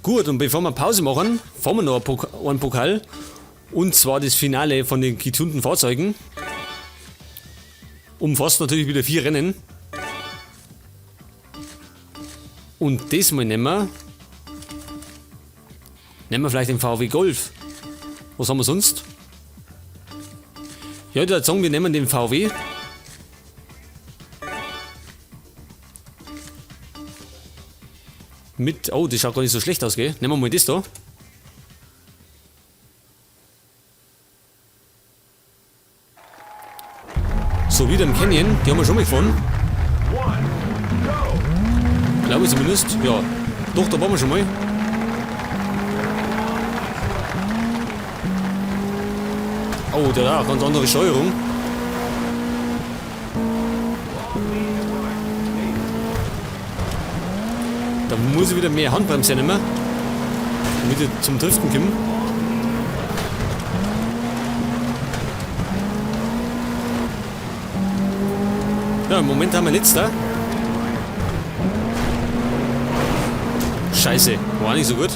Gut, und bevor wir Pause machen, fahren wir noch einen Pokal. Und zwar das Finale von den getunten Fahrzeugen. Umfasst natürlich wieder 4 Rennen. Und diesmal nehmen wir vielleicht den VW Golf. Was haben wir sonst? Ja, ich würde sagen, wir nehmen den VW. Mit, oh, das schaut gar nicht so schlecht aus, gell? Nehmen wir mal das da. So, wieder im Canyon, die haben wir schon mal gefahren. Glaube ich zumindest, ja. Doch, da waren wir schon mal. Oh, der hat auch ganz andere Steuerung. Da muss ich wieder mehr Handbremse nehmen, damit ich zum Driften komme. Ja, im Moment haben wir letzter. Scheiße, war nicht so gut.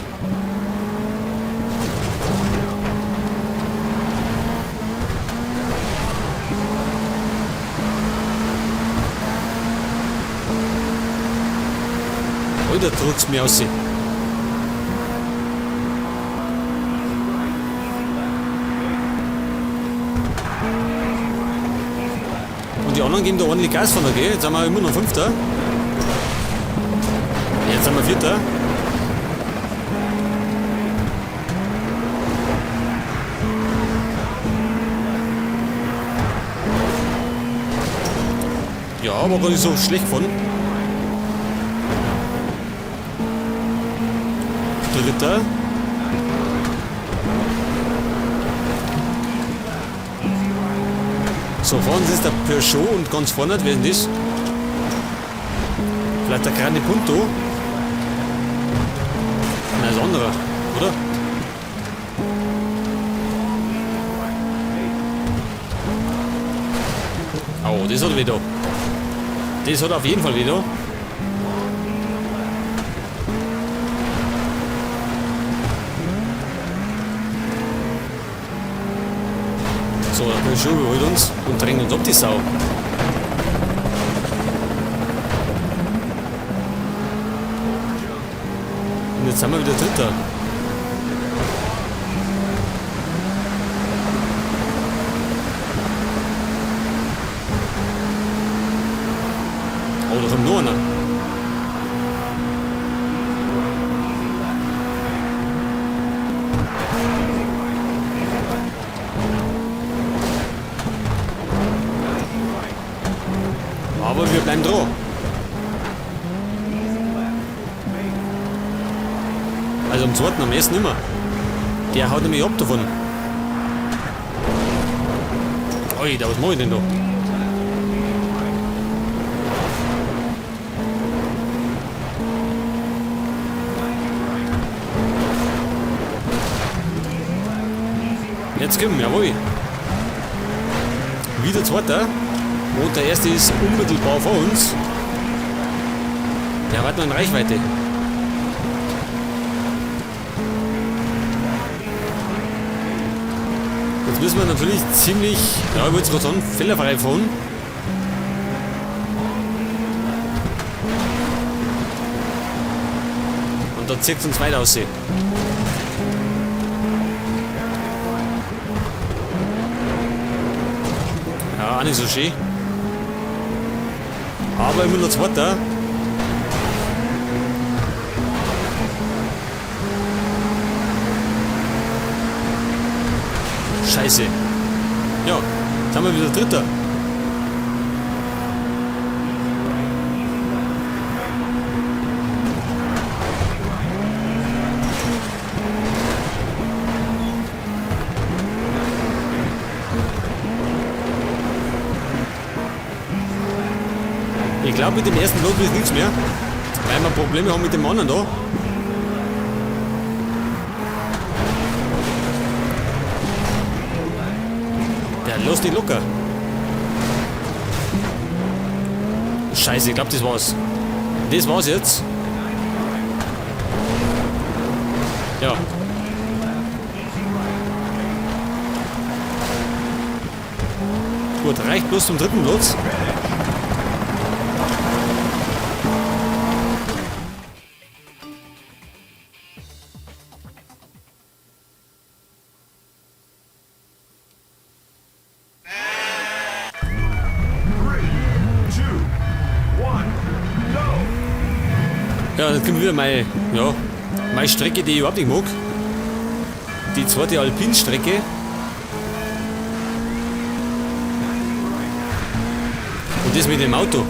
Alter, drückt's mir aus. Und die anderen geben da ordentlich Gas von der G. Jetzt sind wir immer noch Fünfter. Jetzt sind wir Vierter. Ja, aber gar nicht so schlecht von. Dritter. So, vorne ist der Peugeot und ganz vorne, wer ist denn das? Vielleicht der Grande Punto? Nein, das andere, oder? Oh, das hat wieder. Das hat auf jeden Fall wieder. So, der Peugeot überholt uns und drängt uns ab die Sau. Und jetzt sind wir wieder Dritter. Oh, da kommt noch einer. Aber wir bleiben dran. Also am zweiten, am ersten immer. Der haut nämlich ab davon. Alter, was mach ich denn da? Jetzt kommen, jawohl. Wieder zweiter. Und der erste ist unmittelbar vor uns. Der hat noch in Reichweite. Jetzt müssen wir natürlich ziemlich, ja, ich würde es gerade sagen, fehlerfrei fahren. Und da zieht es uns weiter aus. Ja, auch nicht so schön. Aber immer noch Zweiter. Scheiße. Ja, jetzt haben wir wieder Dritter. Ich glaube, mit dem ersten Lob ist nichts mehr, weil wir Probleme haben mit dem anderen da. Der lässt nicht locker. Scheiße, ich glaube, das war's. Das war's jetzt. Ja. Gut, reicht bloß zum dritten Platz. Ja, dann kommt wieder meine Strecke, die ich überhaupt nicht mag. Die zweite Alpin-Strecke. Und das mit dem Auto.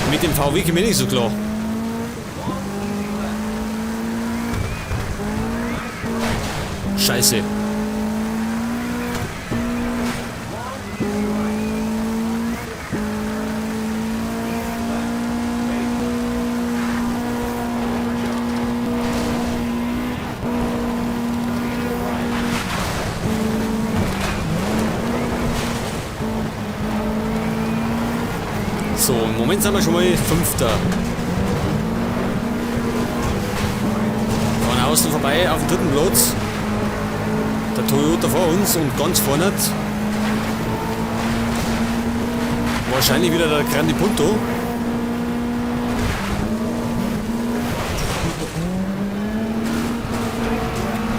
Mit dem VW komme ich nicht so klar. Scheiße. So, im Moment sind wir schon mal Fünfter. Von außen vorbei auf dem dritten Platz. Der Toyota vor uns und ganz vorne wahrscheinlich wieder der Grande Punto.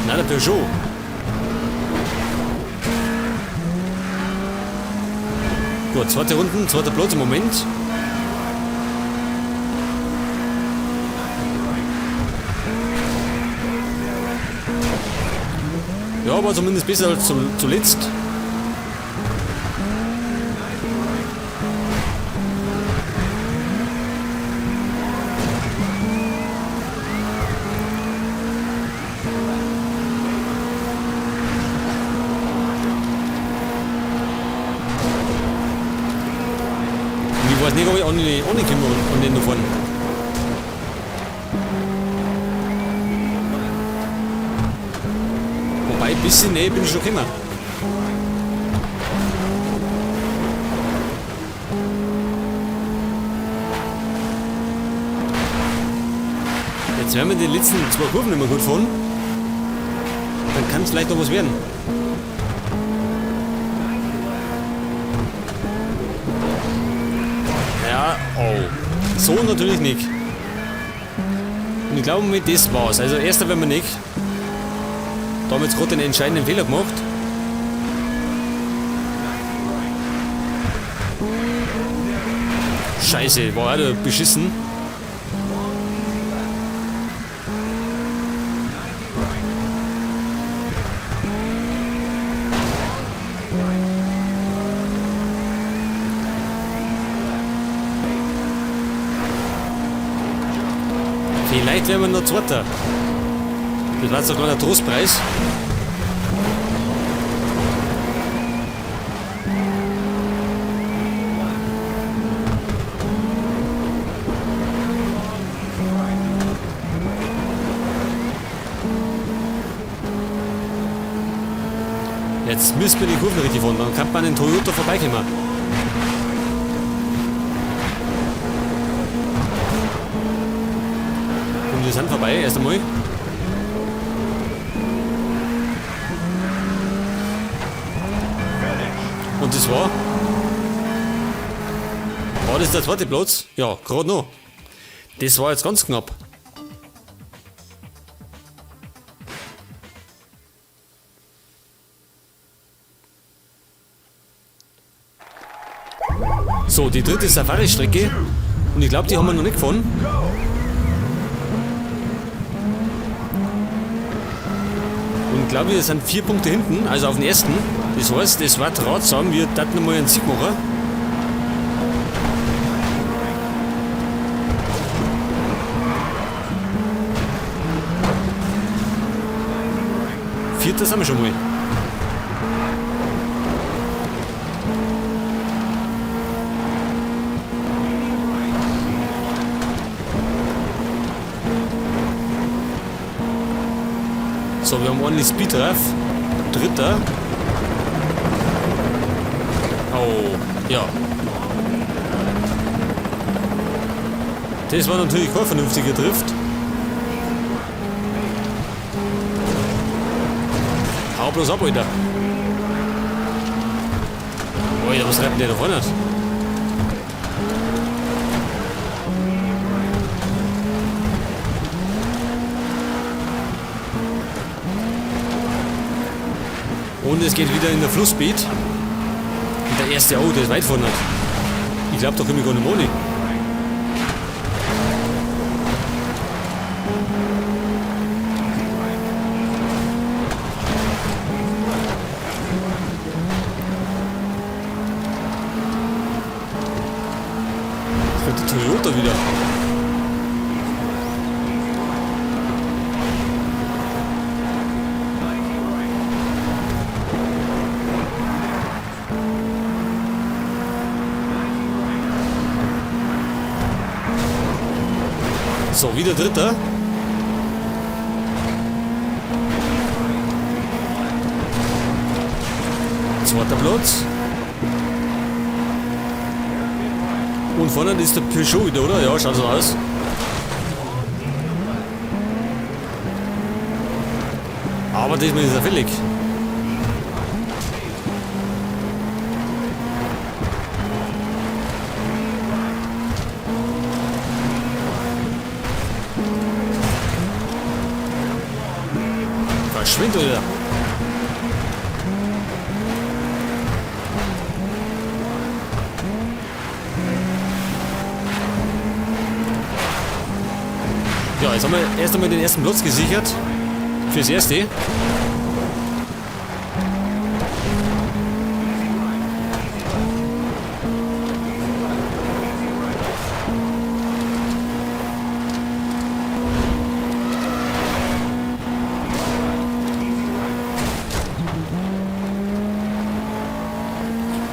Nein, der Peugeot. Gut, zweite Runden, zweiter Platz im Moment. Ja, aber zumindest besser als zuletzt. Ich weiß nicht, ob ich ohne komme und den da vorne. Wobei, ein bisschen näher bin ich schon gekommen. Jetzt werden wir die letzten zwei Kurven nicht mehr gut fahren. Dann kann es vielleicht noch was werden. Ja, oh. So natürlich nicht. Und ich glaube, mit das war's. Also erster werden wir nicht. Da haben wir jetzt gerade den entscheidenden Fehler gemacht. Scheiße, war auch beschissen. Vielleicht werden wir noch Zweiter. Das war so ein kleiner Trostpreis. Jetzt müssen wir die Kurve richtig fahren, dann kann man an den Toyota vorbeikommen. Und wir sind vorbei, erst einmal. Und das war das der zweite Platz? Ja, gerade noch. Das war jetzt ganz knapp. So, die dritte Safari-Strecke. Und ich glaube, die haben wir noch nicht gefahren. Und ich glaube, wir sind 4 Punkte hinten, also auf den ersten. Das heißt, es war ratsam, wir taten nochmal einen Sieg machen. Vierter sind wir schon mal. So, wir haben ordentlich Speed drauf. Dritter. Oh, ja. Das war natürlich kein vernünftiger Drift. Hau bloß ab, Alter. Alter, was treibt denn der da vorne? Und es geht wieder in der Flussbeet. Und der erste, oh, der ist weit vorne. Ich glaube, da komme ich gar nicht mehr ohne. Das wird der Toyota wieder. So, wieder dritter. Zweiter Platz. Und vorne ist der Peugeot wieder, oder? Ja, schaut so aus. Aber diesmal ist er fällig. Verschwindet wieder. Ja, jetzt haben wir erst einmal den ersten Platz gesichert. Fürs Erste.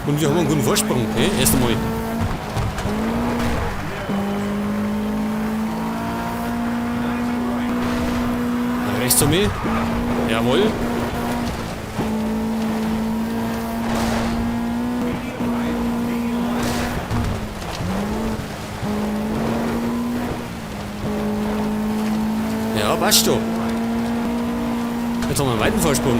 Und wir haben einen guten Vorsprung, okay? Erst einmal. Rechts zu mir. Jawohl. Ja, passt doch. Jetzt haben wir einen weiten Vorsprung.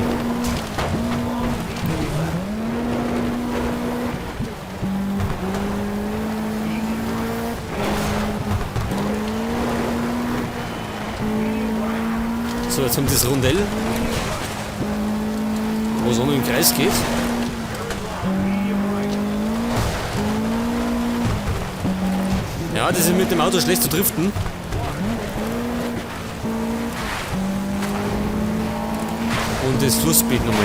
So, jetzt haben wir das Rondell, wo es um den Kreis geht. Ja, das ist mit dem Auto schlecht zu driften. Und das Flussbeet nochmal.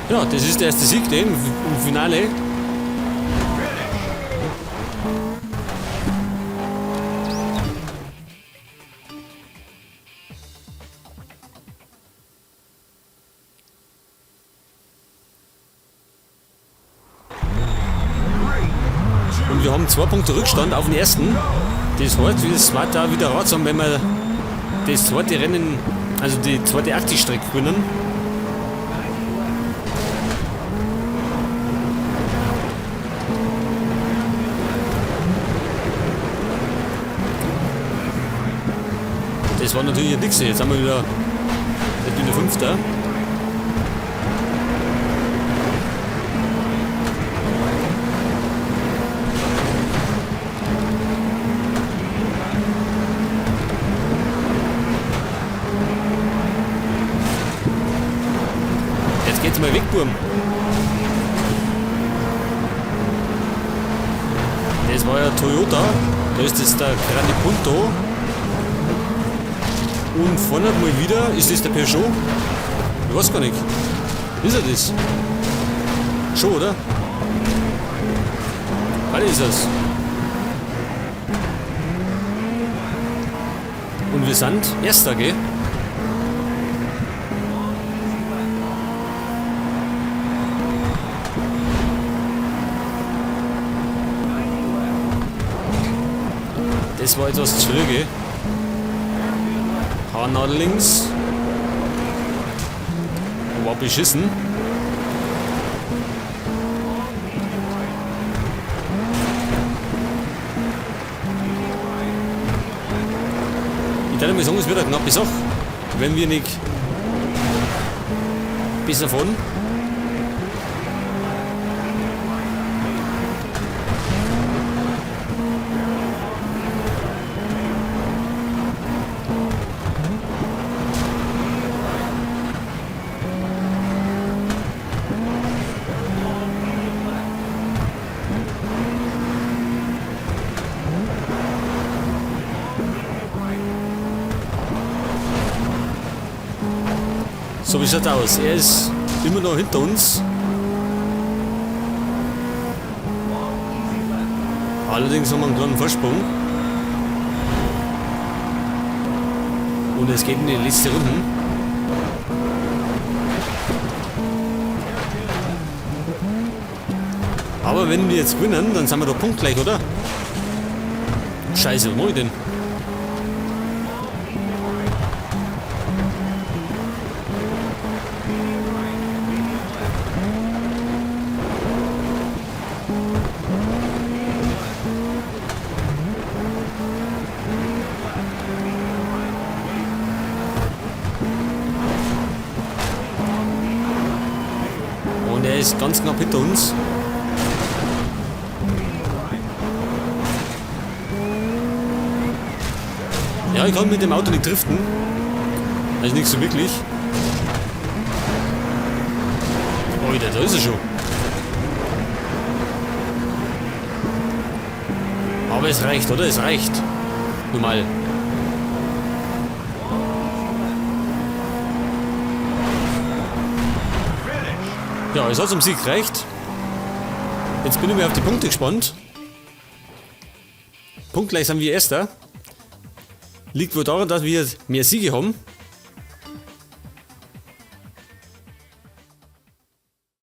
Ja, das ist der erste Sieg im Finale. Und wir haben 2 Punkte Rückstand auf den ersten. Das heißt, es war da wieder ratsam, wenn wir das zweite Rennen, also die zweite Aktivstrecke gewinnen. Das war natürlich nichts. Jetzt haben wir wieder Fünfter. Jetzt geht's mal weg, Burm. Das war ja Toyota. Da ist jetzt der Grande Punto. Und vorne mal wieder, ist das der Peugeot? Ich weiß gar nicht. Ist er das? Schon, oder? Was ist es? Und wir sind Erster, gell? Das war etwas zu früh, gell? Haarnadel links. War beschissen. Ich würde mal sagen, es wird eine knappe Sache, wenn wir nicht besser fahren. So wie schaut es aus. Er ist immer noch hinter uns. Allerdings haben wir einen kleinen Vorsprung. Und es geht in die letzte Runde. Aber wenn wir jetzt gewinnen, dann sind wir doch punktgleich, oder? Scheiße, was mach ich denn? Und er ist ganz knapp hinter uns. Ja, ich kann mit dem Auto nicht driften. Also nicht so wirklich. Alter, da ist er schon. Aber es reicht, oder? Es reicht. Normal. Ja, es hat zum Sieg gereicht. Jetzt bin ich mir auf die Punkte gespannt. Punktgleich sind wir Erster. Liegt wohl daran, dass wir mehr Siege haben.